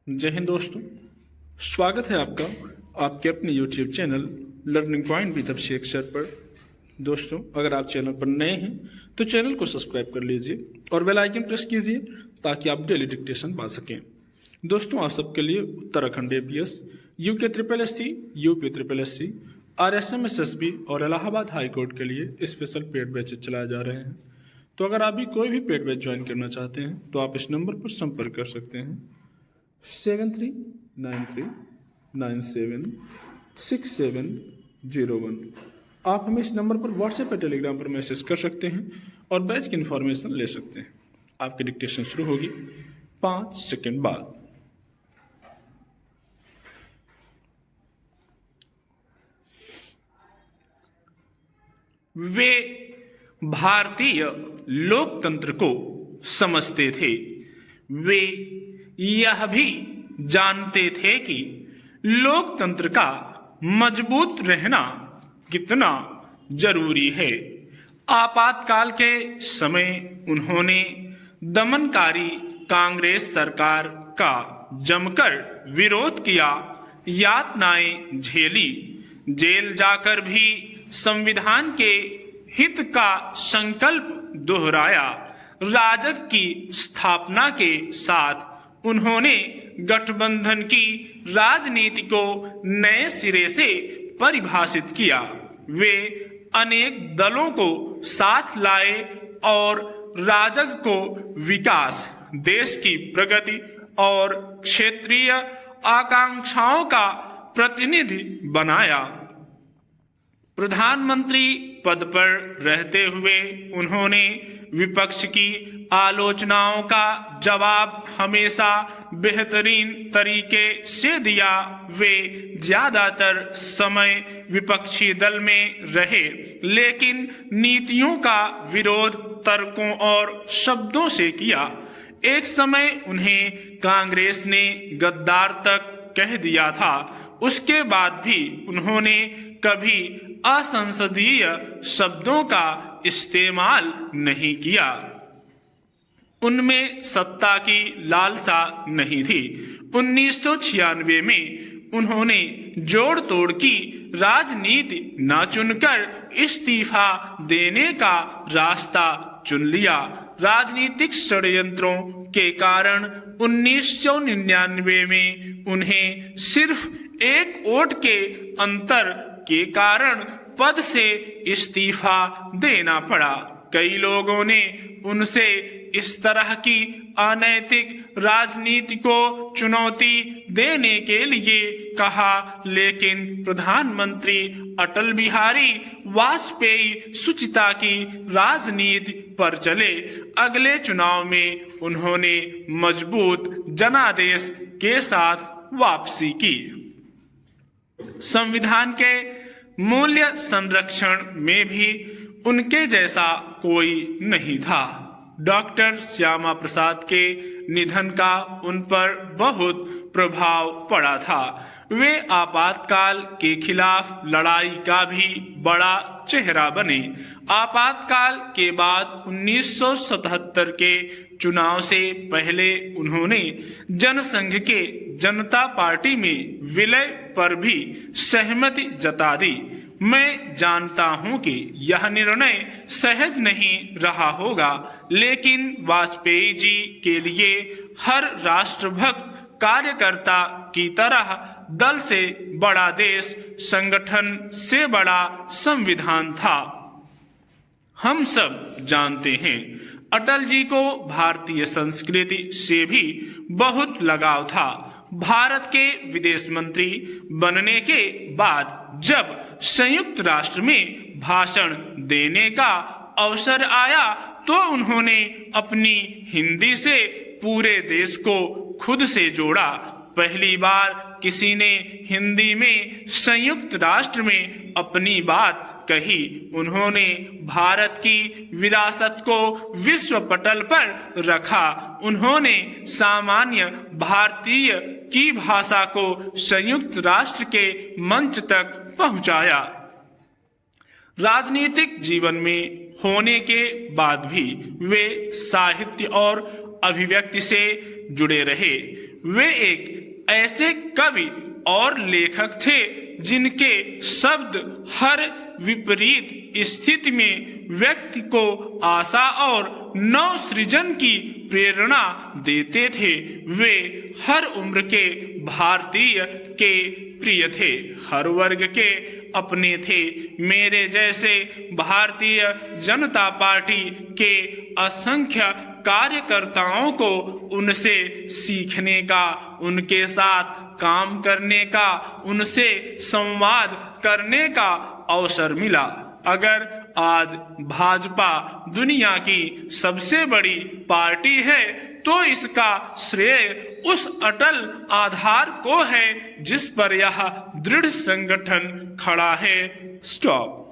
जय हिंद दोस्तों, स्वागत है आपका आपके अपने YouTube channel learning point with Abhishek sir पर। दोस्तों, अगर आप चैनल पर नए हैं तो चैनल को सब्सक्राइब कर लीजिए और बेल आइकन प्रेस कीजिए ताकि आप डेली डिक्टेशन पा सकें। दोस्तों, आप सबके लिए Uttarakhand APS, UK SSSC, UP SSSC, RSM SSB और इलाहाबाद हाई कोर्ट के लिए स्पेशल पेड बैचेज चलाए जा रहे हैं। तो अगर आप भी कोई भी पेड बैच ज्वाइन करना चाहते हैं तो आप इस नंबर पर संपर्क कर सकते हैं 7393976701। आप हमें इस नंबर पर व्हाट्सएप या टेलीग्राम पर मैसेज कर सकते हैं और बैच की इन्फॉर्मेशन ले सकते हैं। आपकी डिक्टेशन शुरू होगी 5 सेकंड बाद। वे भारतीय लोकतंत्र को समझते थे। वे यह भी जानते थे कि लोकतंत्र का मजबूत रहना कितना जरूरी है। आपातकाल के समय उन्होंने दमनकारी कांग्रेस सरकार का जमकर विरोध किया, यातनाएं झेली, जेल जाकर भी संविधान के हित का संकल्प दोहराया। राजग की स्थापना के साथ उन्होंने गठबंधन की राजनीति को नए सिरे से परिभाषित किया। वे अनेक दलों को साथ लाए और राजग को विकास, देश की प्रगति और क्षेत्रीय आकांक्षाओं का प्रतिनिधि बनाया। प्रधानमंत्री पद पर रहते हुए उन्होंने विपक्ष की आलोचनाओं का जवाब हमेशा बेहतरीन तरीके से दिया। वे ज्यादातर समय विपक्षी दल में रहे, लेकिन नीतियों का विरोध तर्कों और शब्दों से किया। एक समय उन्हें कांग्रेस ने गद्दार तक कह दिया था। उसके बाद भी उन्होंने कभी असंसदीय शब्दों का इस्तेमाल नहीं किया। उनमें सत्ता की लालसा नहीं थी। 1996 में उन्होंने जोड़ तोड़ की राजनीति न चुनकर इस्तीफा देने का रास्ता चुन लिया। राजनीतिक षड्यंत्रों के कारण 1999 में उन्हें सिर्फ एक वोट के अंतर के कारण पद से इस्तीफा देना पड़ा। कई लोगों ने उनसे इस तरह की अनैतिक राजनीति को चुनौती देने के लिए कहा, लेकिन प्रधानमंत्री अटल बिहारी वाजपेयी शुचिता की राजनीति पर चले। अगले चुनाव में उन्होंने मजबूत जनादेश के साथ वापसी की। संविधान के मूल्य संरक्षण में भी उनके जैसा कोई नहीं था। डॉक्टर श्यामा प्रसाद के निधन का उन पर बहुत प्रभाव पड़ा था। वे आपातकाल के खिलाफ लड़ाई का भी बड़ा चेहरा बने। आपातकाल के बाद 1977 के चुनाव से पहले उन्होंने जनसंघ के जनता पार्टी में विलय पर भी सहमति जता दी। मैं जानता हूं कि यह निर्णय सहज नहीं रहा होगा, लेकिन वाजपेयी जी के लिए हर राष्ट्रभक्त कार्यकर्ता की तरह दल से बड़ा देश, संगठन से बड़ा संविधान था। हम सब जानते हैं अटल जी को भारतीय संस्कृति से भी बहुत लगाव था। भारत के विदेश मंत्री बनने के बाद जब संयुक्त राष्ट्र में भाषण देने का अवसर आया तो उन्होंने अपनी हिंदी से पूरे देश को खुद से जोड़ा। पहली बार किसी ने हिंदी में संयुक्त राष्ट्र में अपनी बात कही। उन्होंने भारत की विरासत को विश्व पटल पर रखा। उन्होंने सामान्य भारतीय की भाषा को संयुक्त राष्ट्र के मंच तक पहुंचाया। राजनीतिक जीवन में होने के बाद भी वे साहित्य और अभिव्यक्ति से जुड़े रहे। वे एक ऐसे कवि और लेखक थे जिनके शब्द हर विपरीत स्थिति में व्यक्ति को आशा और नव सृजन की प्रेरणा देते थे। वे हर उम्र के भारतीय के प्रिय थे, हर वर्ग के अपने थे। मेरे जैसे भारतीय जनता पार्टी के असंख्य कार्यकर्ताओं को उनसे सीखने का, उनके साथ काम करने का, उनसे संवाद करने का अवसर मिला। अगर आज भाजपा दुनिया की सबसे बड़ी पार्टी है तो इसका श्रेय उस अटल आधार को है जिस पर यह दृढ़ संगठन खड़ा है। स्टॉप।